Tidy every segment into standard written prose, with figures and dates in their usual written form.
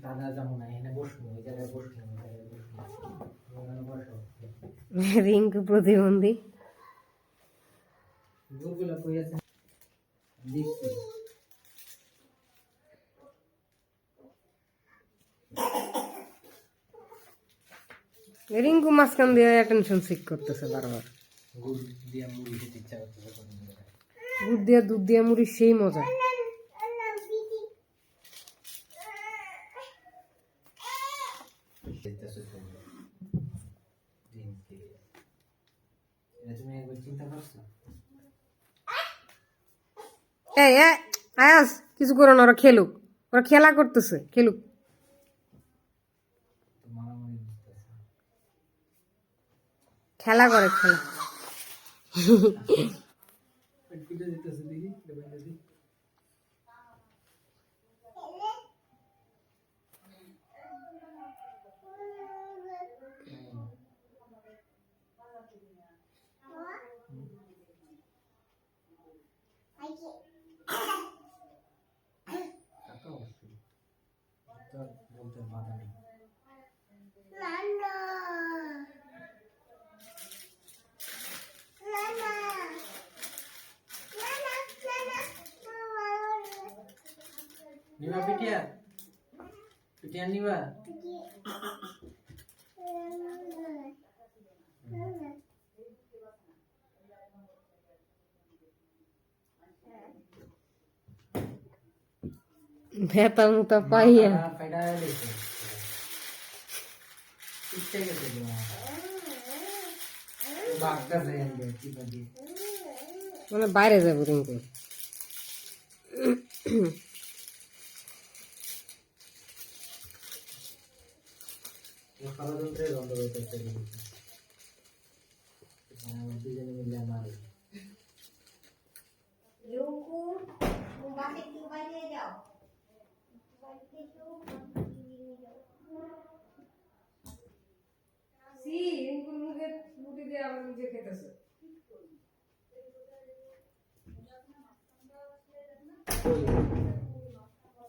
দাদা যেমন এখানে বসবো, ওই জায়গায় বসবো, রিঙ্কু প্রতিবন্ধী। গুগলা কই আছে দেখছি। রিঙ্কু মাঝখান দিয়ে অ্যাটেনশন সিক করতেছে বারবার। গুড় দিয়ে মুড়ি খেতে ইচ্ছা করতেছে। গুড় দিয়ে দুধ দিয়ে মুড়ি সেই মজা। তুমি একবার চিন্তা করছো? এই আয়াস কিছু করো না, ওরা খেলুক, ওরা খেলা করতেছে, খেলুক। খেলা করে খেলা। নিবা পিটিয়া, পিটিয়া নিবা। ভেতা মুতা পাইয়া মানে বাইরে যাবো রিঙ্কু। দুজনে মিলে মারে।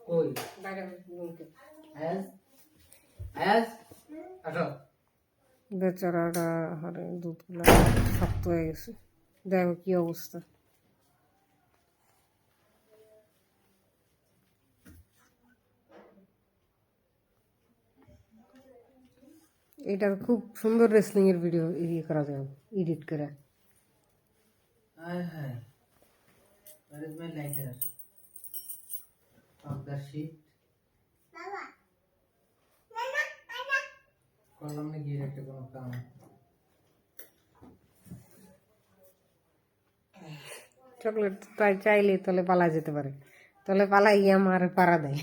কই বেচারাটা হারে দুধগুলা শক্ত হয়ে গেছে, দেখো কি অবস্থা। এটা খুব সুন্দর রেসলিং এর ভিডিও ইয়ে করা যায়, এডিট করে। Where is my lighter? Of the sheet. করলাম না গিয়ে একটা কোনো কাম। চকলেট তাই চাইলে তাহলে পালা যেতে পারে, তাহলে পালাই গিয়ে আমার পাড়া দেয়।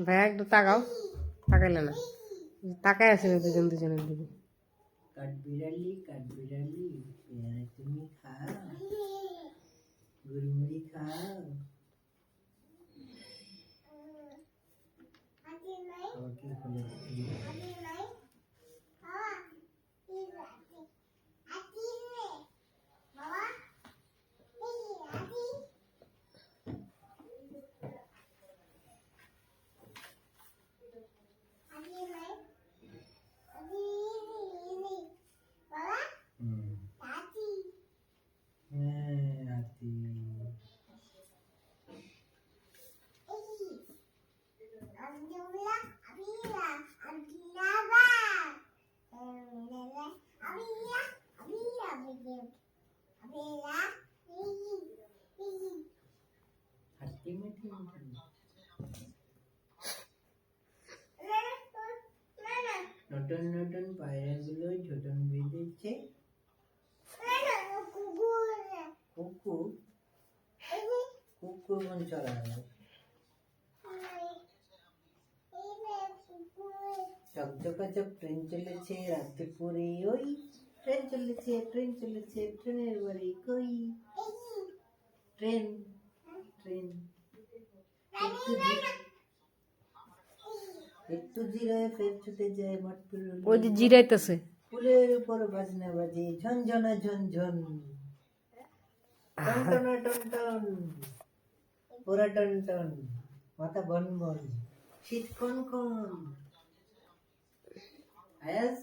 ভাইয়া একটু তাকাও, তাকাইলে না, তাকাই আছে দুজন দুজনের দিকে। কাঠবিড়ালি তুমি খাও, গুড়মুড়ি খাও। নতুন নতুন পায়রাগুলো ঝোটন বেঁধেছে। কুকুর কুকুর মন চড়ানো, চকচকাচক ট্রেন চলেছে রাতে পরে, ওই ট্রেন চলেছে ট্রেনের বাড়ি কই, ট্রেন ট্রেন একটু জিরায় ফের ছুটে যায় মটপুর ওই যে জিরাইতেছে। ফুলের উপর বাজনা বাজে ঝনঝনা ঝনঝন টনটনা টনটন পোড়া টনটন মাথা বন বন শীত কন কন আয়াস